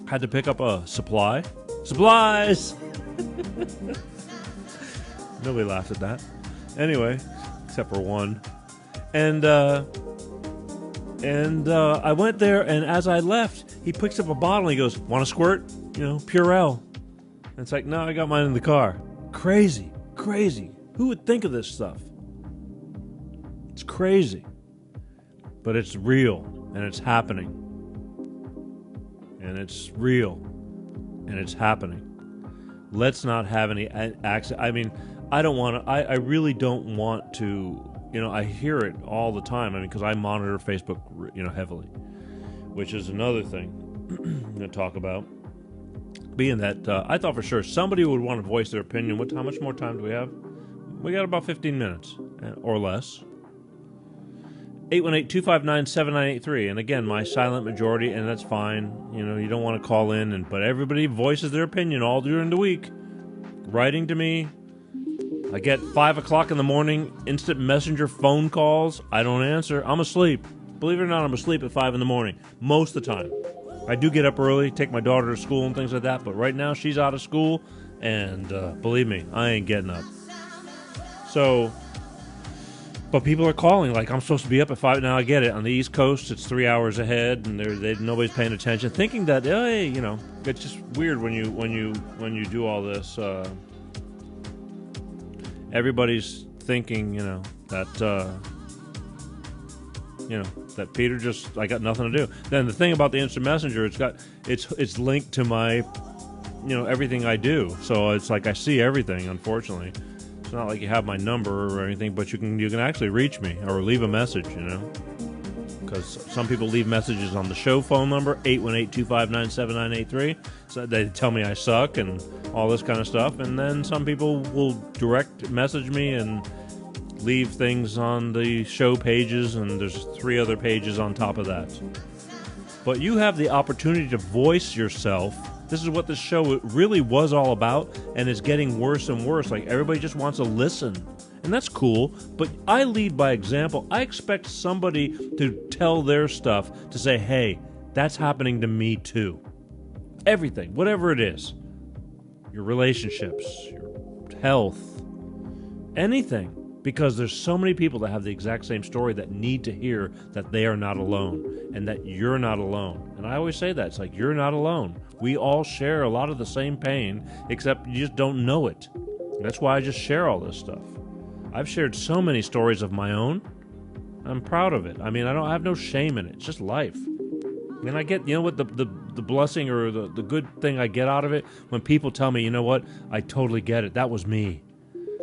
Had to pick up a supplies. Nobody laughed at that. Anyway, except for one. And I went there, and as I left, he picks up a bottle. And he goes, "Want a squirt? You know, Purell." And it's like, no, I got mine in the car. Crazy. Who would think of this stuff? It's crazy, but it's real, and it's happening. And it's real, and it's happening. Let's not have any accident. I mean, I don't want to. I really don't want to. You know, I hear it all the time. I mean, because I monitor Facebook, you know, heavily, which is another thing I'm going to talk about. Being that I thought for sure somebody would want to voice their opinion. How much more time do we have? We got about 15 minutes or less. 818-259-7983. And again, my silent majority, and that's fine. You know, you don't want to call in, but everybody voices their opinion all during the week. Writing to me. I get 5 o'clock in the morning, instant messenger phone calls. I don't answer. I'm asleep. Believe it or not, I'm asleep at 5 in the morning. Most of the time. I do get up early, take my daughter to school and things like that, but right now she's out of school, and believe me, I ain't getting up. So... But people are calling like I'm supposed to be up at 5. Now I get it. On the East Coast, it's 3 hours ahead, and nobody's paying attention, thinking that hey, you know, it's just weird when you do all this. Everybody's thinking, you know, that that Peter just I got nothing to do. Then the thing about the instant messenger, it's linked to my, you know, everything I do. So it's like I see everything, unfortunately. It's not like you have my number or anything, but you can actually reach me or leave a message, you know. Because some people leave messages on the show phone number, 818-259-7983. So they tell me I suck and all this kind of stuff. And then some people will direct message me and leave things on the show pages, and there's 3 other pages on top of that. But you have the opportunity to voice yourself. This is what this show really was all about, and it's getting worse and worse. Like, everybody just wants to listen. And that's cool, but I lead by example. I expect somebody to tell their stuff, to say, hey, that's happening to me too. Everything, whatever it is. Your relationships, your health, anything. Because there's so many people that have the exact same story that need to hear that they are not alone and that you're not alone. And I always say that. It's like, you're not alone. We all share a lot of the same pain, except you just don't know it. And that's why I just share all this stuff. I've shared so many stories of my own. I'm proud of it. I mean, I have no shame in it. It's just life. I mean, I get, you know what, the blessing or the good thing I get out of it? When people tell me, you know what, I totally get it. That was me.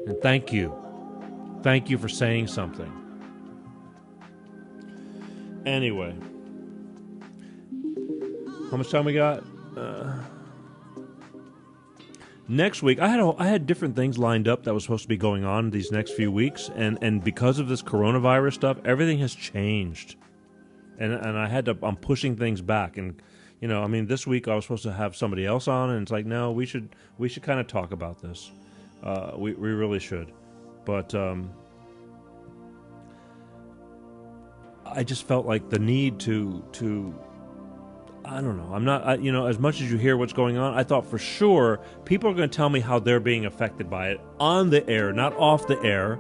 And thank you. Thank you for saying something. Anyway. How much time we got? Next week, I had different things lined up that was supposed to be going on these next few weeks, and because of this coronavirus stuff, everything has changed. And I'm pushing things back. And, you know, I mean, this week I was supposed to have somebody else on, and it's like, no, we should kind of talk about this. We really should. But I just felt like the need to I don't know. I'm not, you know, as much as you hear what's going on, I thought for sure people are going to tell me how they're being affected by it on the air, not off the air.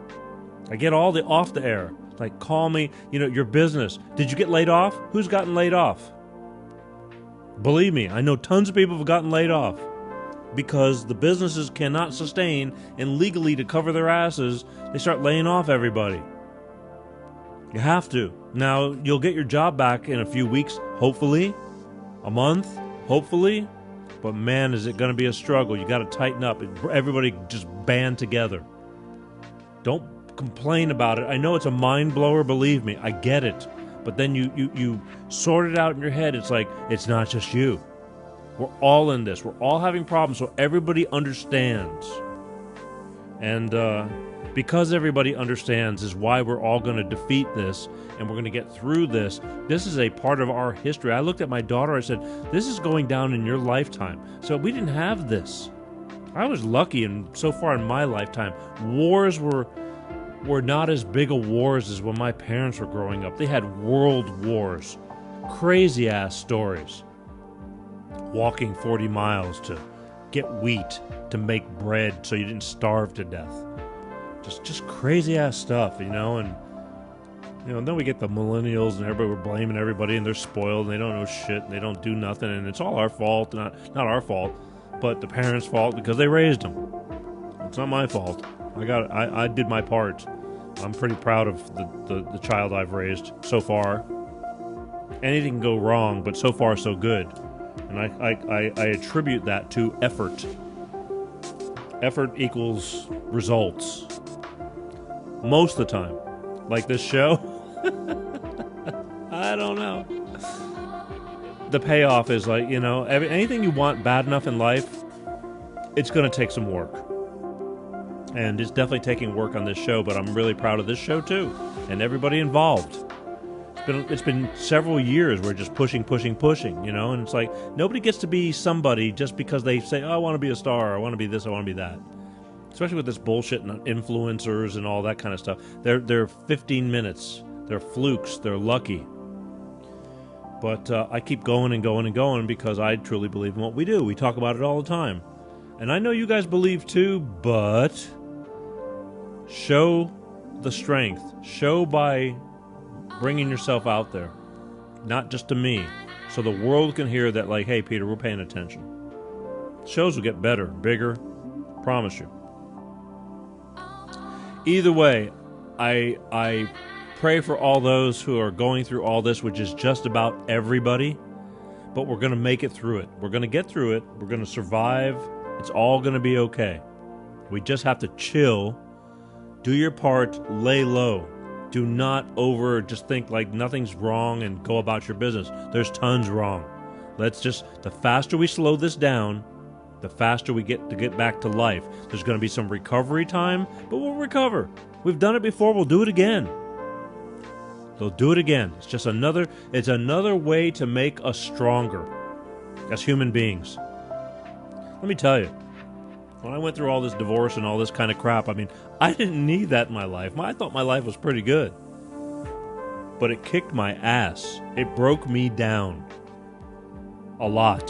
I get all the off the air. Like, call me, you know, your business. Did you get laid off? Who's gotten laid off? Believe me, I know tons of people have gotten laid off. Because the businesses cannot sustain, and legally to cover their asses, they start laying off everybody. You have to. Now, you'll get your job back in a few weeks, hopefully. A month, hopefully. But man, is it going to be a struggle. You got to tighten up. Everybody just band together. Don't complain about it. I know it's a mind blower, believe me. I get it. But then you sort it out in your head. It's like, it's not just you. We're all in this. We're all having problems, so everybody understands. And because everybody understands is why we're all going to defeat this, and we're going to get through this. This is a part of our history. I looked at my daughter, I said, this is going down in your lifetime. So we didn't have this. I was lucky, and so far in my lifetime, wars were not as big a wars as when my parents were growing up. They had world wars. Crazy-ass stories. Walking 40 miles to get wheat to make bread so you didn't starve to death. Just crazy ass stuff, you know. And you know, then we get the millennials and everybody, we're blaming everybody, and they're spoiled and they don't know shit and they don't do nothing, and it's all our fault. Not our fault, but the parents' fault because they raised them. It's not my fault. I did my part. I'm pretty proud of the child I've raised so far. Anything can go wrong, but so far so good. And I attribute that to effort. Effort equals results. Most of the time. Like this show. I don't know. The payoff is like, you know, anything you want bad enough in life, it's going to take some work. And it's definitely taking work on this show, but I'm really proud of this show too. And everybody involved. It's been several years we're just pushing, you know, and it's like nobody gets to be somebody just because they say, oh, I want to be a star, I want to be this, I want to be that. Especially with this bullshit and influencers and all that kind of stuff. They're 15 minutes. They're flukes. They're lucky. But I keep going and going and going because I truly believe in what we do. We talk about it all the time. And I know you guys believe too, but show the strength. Show by bringing yourself out there, not just to me, so the world can hear that, like, hey, Peter, we're paying attention. Shows will get better, bigger, promise you. Either way, I pray for all those who are going through all this, which is just about everybody, but we're going to make it through it. We're going to get through it. We're going to survive. It's all going to be okay. We just have to chill Do your part, lay low. Do not just think like nothing's wrong and go about your business. There's tons wrong. The faster we slow this down, the faster we get back to life. There's going to be some recovery time, but we'll recover. We've done it before, we'll do it again. They'll do it again. It's another way to make us stronger as human beings. Let me tell you, when I went through all this divorce and all this kind of crap, I didn't need that in my life. I thought my life was pretty good. But it kicked my ass. It broke me down. A lot.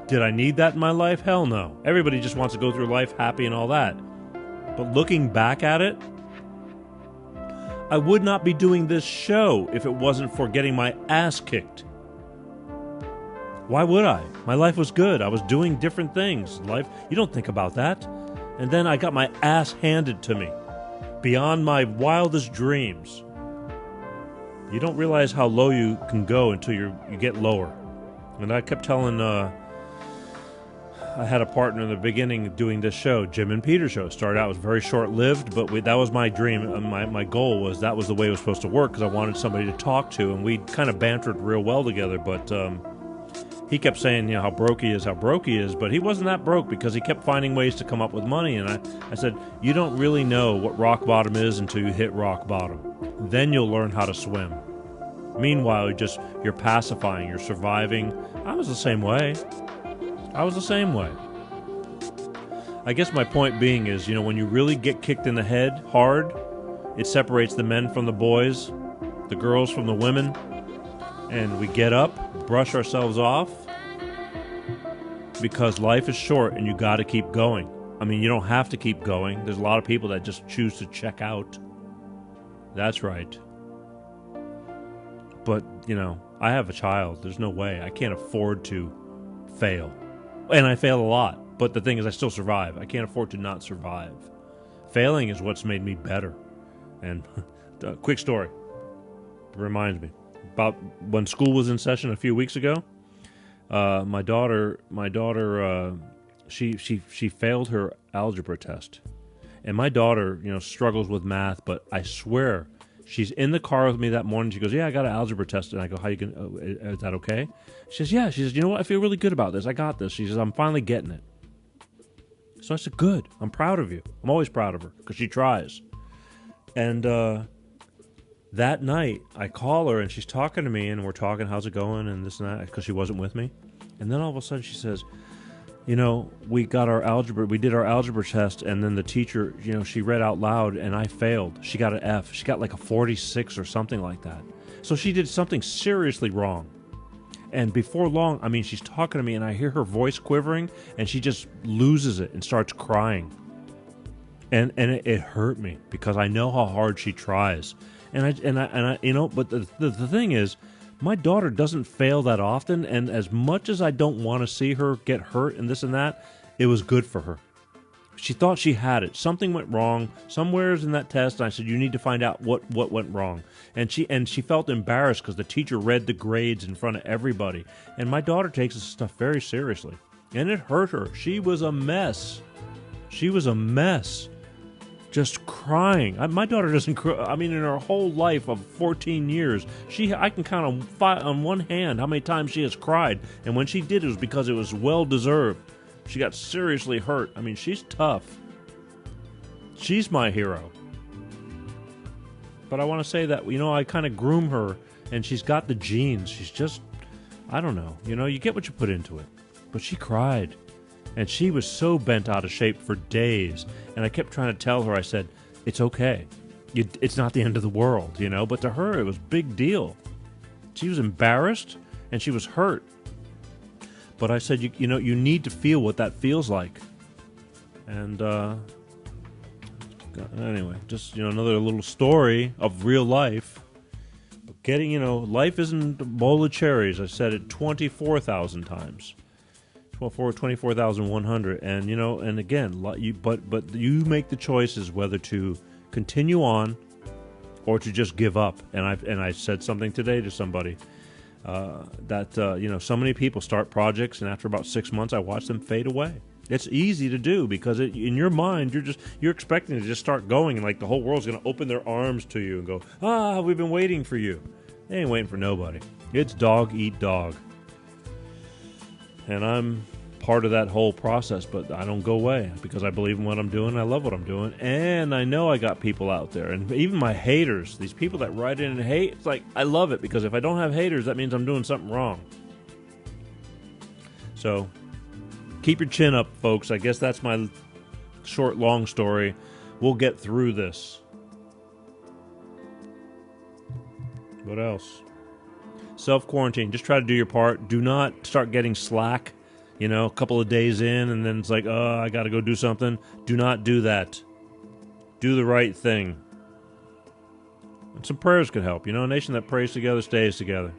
Did I need that in my life? Hell no. Everybody just wants to go through life happy and all that. But looking back at it, I would not be doing this show if it wasn't for getting my ass kicked. Why would I? My life was good. I was doing different things. Life, you don't think about that. And then I got my ass handed to me. Beyond my wildest dreams. You don't realize how low you can go until you get lower. And I kept telling, I had a partner in the beginning doing this show, Jim and Peter show. Started out, was very short-lived, but that was my dream. My goal was that was the way it was supposed to work because I wanted somebody to talk to, and we kind of bantered real well together, but he kept saying, how broke he is, but he wasn't that broke because he kept finding ways to come up with money. And I said, you don't really know what rock bottom is until you hit rock bottom. Then you'll learn how to swim. Meanwhile, you're pacifying, you're surviving. I was the same way. I guess my point being is, when you really get kicked in the head hard, it separates the men from the boys, the girls from the women, and we get up, brush ourselves off, because life is short and you got to keep going. You don't have to keep going. There's a lot of people that just choose to check out. That's right. But, I have a child. There's no way. I can't afford to fail. And I fail a lot. But the thing is, I still survive. I can't afford to not survive. Failing is what's made me better. And a quick story. It reminds me. About when school was in session a few weeks ago, my daughter, she failed her algebra test, and my daughter, struggles with math. But I swear, she's in the car with me that morning. She goes, "Yeah, I got an algebra test," and I go, "How you can? Is that okay?" She says, "Yeah." She says, "You know what? I feel really good about this. I got this." She says, "I'm finally getting it." So I said, "Good. I'm proud of you. I'm always proud of her because she tries." And that night, I call her, and she's talking to me, and we're talking, how's it going, and this and that, because she wasn't with me. And then all of a sudden, she says, we did our algebra test, and then the teacher, she read out loud, and I failed. She got an F. She got like a 46 or something like that. So she did something seriously wrong. And before long, she's talking to me, and I hear her voice quivering, and she just loses it and starts crying. And it hurt me, because I know how hard she tries. And I but the thing is, my daughter doesn't fail that often, and as much as I don't want to see her get hurt and this and that, it was good for her. She thought she had it. Something went wrong somewheres in that test, and I said, you need to find out what went wrong. And she felt embarrassed because the teacher read the grades in front of everybody. And my daughter takes this stuff very seriously, and it hurt her. She was a mess. Just crying. My daughter doesn't cry. In her whole life of 14 years, I can count on one hand how many times she has cried. And when she did, it was because it was well-deserved. She got seriously hurt. She's tough. She's my hero. But I want to say that, I kind of groom her, and she's got the genes. She's just, I don't know. You get what you put into it. But she cried. And she was so bent out of shape for days. And I kept trying to tell her, I said, it's okay. It's not the end of the world, But to her, it was a big deal. She was embarrassed, and she was hurt. But I said, you need to feel what that feels like. And anyway, just, another little story of real life. But getting, life isn't a bowl of cherries. I said it 24,000 times. 24,100, and and again, but you make the choices whether to continue on or to just give up. And I said something today to somebody that so many people start projects, and after about 6 months, I watch them fade away. It's easy to do because in your mind you're expecting to just start going, and like the whole world's going to open their arms to you and go, we've been waiting for you. They ain't waiting for nobody. It's dog eat dog. And I'm part of that whole process, but I don't go away because I believe in what I'm doing. I love what I'm doing, and I know I got people out there, and even my haters, these people that write in and hate, it's like I love it because if I don't have haters, that means I'm doing something wrong. So keep your chin up, folks. I guess that's my short, long story. We'll get through this. What else? Self-quarantine. Just try to do your part. Do not start getting slack, a couple of days in, and then it's like, I got to go do something. Do not do that. Do the right thing. And some prayers could help. A nation that prays together stays together.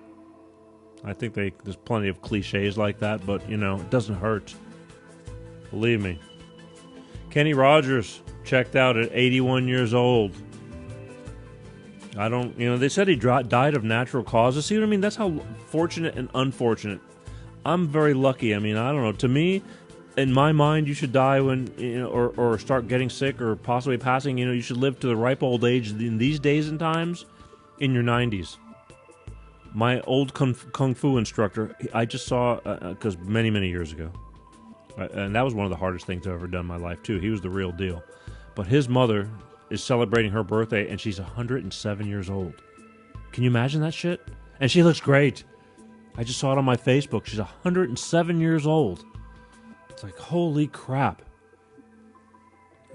I think there's plenty of cliches like that, but, it doesn't hurt. Believe me. Kenny Rogers checked out at 81 years old. They said he died of natural causes. See what I mean? That's how fortunate and unfortunate. I'm very lucky. I don't know. To me, in my mind, you should die when, or start getting sick or possibly passing. You should live to the ripe old age in these days and times in your 90s. My old kung fu instructor, I just saw, because many, many years ago, and that was one of the hardest things I've ever done in my life, too. He was the real deal. But his mother is celebrating her birthday, and she's 107 years old. Can you imagine that shit? And she looks great. I just saw it on my Facebook. She's 107 years old. It's like, holy crap.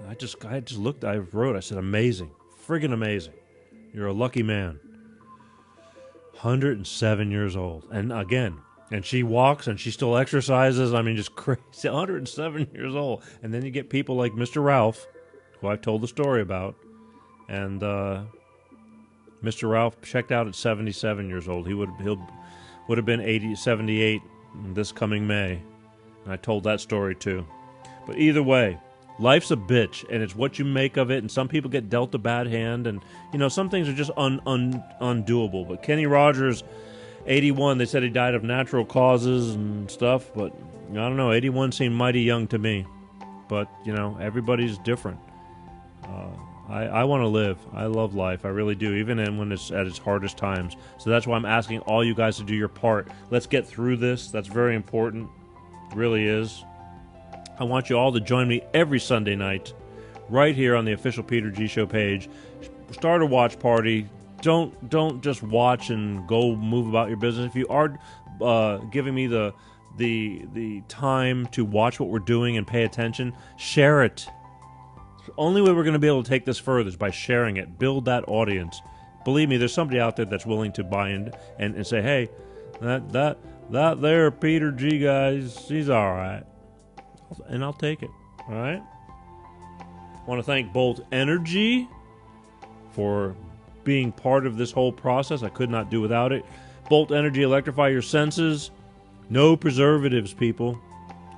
I just looked, I wrote, I said, amazing. Friggin' amazing. You're a lucky man. 107 years old. And again, and she walks and she still exercises. Just crazy. 107 years old. And then you get people like Mr. Ralph, who I've told the story about. And Mr. Ralph checked out at 77 years old. He would have been 78 this coming May. And I told that story too. But either way, life's a bitch, and it's what you make of it. And some people get dealt a bad hand, and some things are just undoable. But Kenny Rogers, 81, they said he died of natural causes and stuff. But I don't know, 81 seemed mighty young to me. But everybody's different. I want to live. I love life. I really do, even when it's at its hardest times. So that's why I'm asking all you guys to do your part. Let's get through this. That's very important. It really is. I want you all to join me every Sunday night right here on the official Peter G Show page. Start a watch party. Don't just watch and go move about your business. If you are giving me the time to watch what we're doing and pay attention, share it. The only way we're going to be able to take this further is by sharing it. Build that audience. Believe me, there's somebody out there that's willing to buy in and say, hey, that there Peter G guys, he's all right. And I'll take it. All right? I want to thank Bolt Energy for being part of this whole process. I could not do without it. Bolt Energy, electrify your senses. No preservatives, people.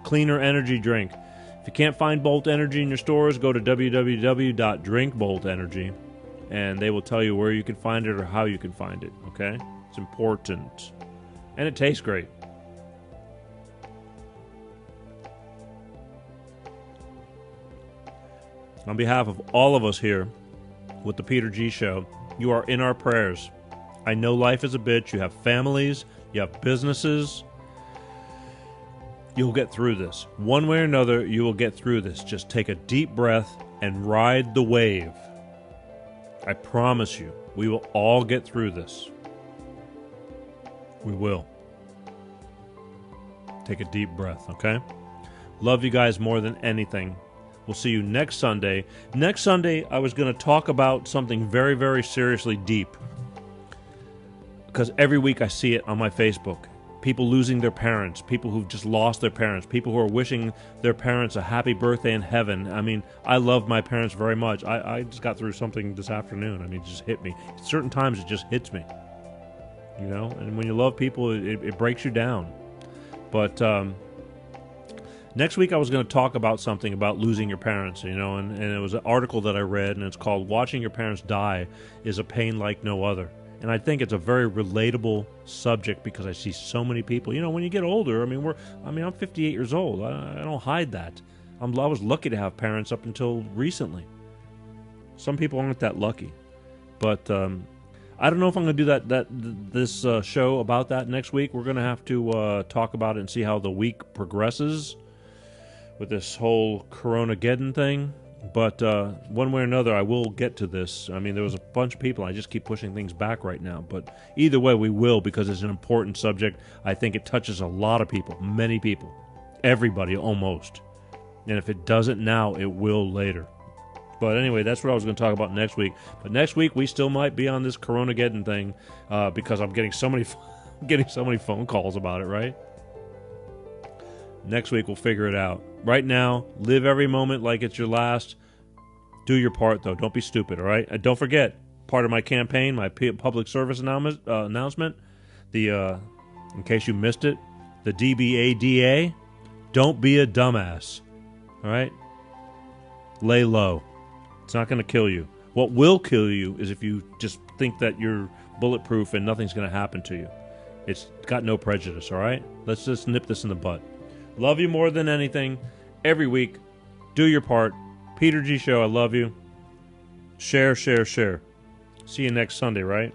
Cleaner energy drink. If you can't find Bolt Energy in your stores, go to www.drinkboltenergy, and they will tell you where you can find it or how you can find it, okay? It's important. And it tastes great. On behalf of all of us here with the Peter G Show, you are in our prayers. I know life is a bitch. You have families. You have businesses. You'll get through this. One way or another, you will get through this. Just take a deep breath and ride the wave. I promise you, we will all get through this. We will. Take a deep breath, okay? Love you guys more than anything. We'll see you next Sunday. Next Sunday, I was going to talk about something very, very seriously deep. Because every week I see it on my Facebook. People losing their parents, people who've just lost their parents, people who are wishing their parents a happy birthday in heaven. I love my parents very much. I just got through something this afternoon. It just hit me. At certain times it just hits me. And when you love people, it breaks you down. But next week I was going to talk about something about losing your parents, and it was an article that I read, and it's called Watching Your Parents Die is a Pain Like No Other. And I think it's a very relatable subject because I see so many people. You know, when you get older, I'm 58 years old. I don't hide that. I was lucky to have parents up until recently. Some people aren't that lucky. But I don't know if I'm going to do this show about that next week. We're going to have to talk about it and see how the week progresses with this whole Coronageddon thing. But one way or another, I will get to this. I mean, there was a bunch of people. I just keep pushing things back right now. But either way, we will, because it's an important subject. I think it touches a lot of people, many people, everybody almost. And if it doesn't now, it will later. But anyway, that's what I was going to talk about next week. But next week, we still might be on this Coronageddon thing because I'm getting so many phone calls about it, right? Next week, we'll figure it out. Right now, live every moment like it's your last. Do your part, though. Don't be stupid, all right? And don't forget, part of my campaign, my public service announcement, in case you missed it, the DBADA, don't be a dumbass, all right? Lay low. It's not going to kill you. What will kill you is if you just think that you're bulletproof and nothing's going to happen to you. It's got no prejudice, all right? Let's just nip this in the bud. Love you more than anything. Every week, do your part. Peter G. Show, I love you. Share, share, share. See you next Sunday, right?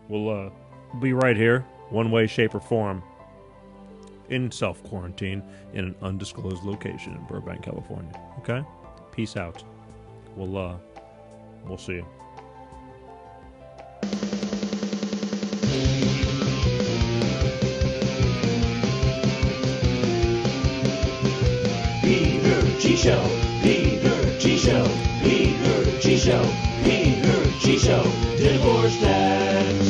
We'll be right here, one way, shape, or form, in self-quarantine in an undisclosed location in Burbank, California. Okay? Peace out. We'll see you. Peter G. Show. Peter G. Show. Peter G. Show. Peter G. Show. Divorce Dad.